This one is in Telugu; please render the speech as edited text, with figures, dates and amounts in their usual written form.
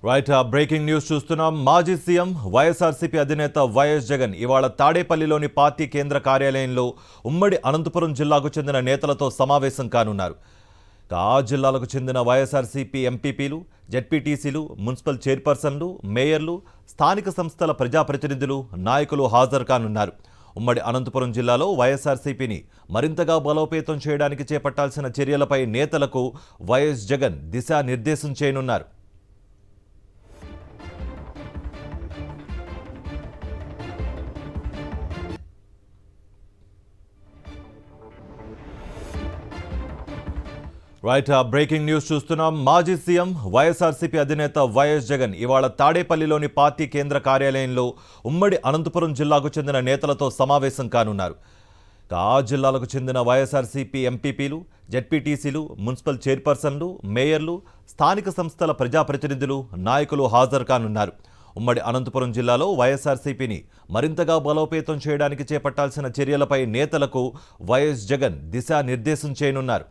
రైట్ బ్రేకింగ్ న్యూస్ చూస్తున్నాం. మాజీ సీఎం వైఎస్ఆర్సీపీ అధినేత వైఎస్ జగన్ ఇవాళ తాడేపల్లిలోని పార్టీ కేంద్ర కార్యాలయంలో ఉమ్మడి అనంతపురం జిల్లాకు చెందిన నేతలతో సమావేశం కానున్నారు. ఆ జిల్లాలకు చెందిన వైఎస్ఆర్సీపీ ఎంపీపీలు, జెడ్పీటీసీలు, మున్సిపల్ చైర్పర్సన్లు, మేయర్లు, స్థానిక సంస్థల ప్రజాప్రతినిధులు, నాయకులు హాజరు కానున్నారు. ఉమ్మడి అనంతపురం జిల్లాలో వైఎస్ఆర్సీపీని మరింతగా బలోపేతం చేయడానికి చేపట్టాల్సిన చర్యలపై నేతలకు వైఎస్ జగన్ దిశానిర్దేశం చేయనున్నారు. రైట్ బ్రేకింగ్ న్యూస్ చూస్తున్నాం. మాజీ సీఎం వైఎస్ఆర్సీపీ అధినేత వైఎస్ జగన్ ఇవాళ తాడేపల్లిలోని పార్టీ కేంద్ర కార్యాలయంలో ఉమ్మడి అనంతపురం జిల్లాకు చెందిన నేతలతో సమావేశం కానున్నారు. ఆ జిల్లాలకు చెందిన వైఎస్ఆర్సీపీ ఎంపీపీలు, జెడ్పీటీసీలు, మున్సిపల్ చైర్పర్సన్లు, మేయర్లు, స్థానిక సంస్థల ప్రజాప్రతినిధులు, నాయకులు హాజరు కానున్నారు. ఉమ్మడి అనంతపురం జిల్లాలో వైఎస్ఆర్సీపీని మరింతగా బలోపేతం చేయడానికి చేపట్టాల్సిన చర్యలపై నేతలకు వైఎస్ జగన్ దిశానిర్దేశం చేయనున్నారు.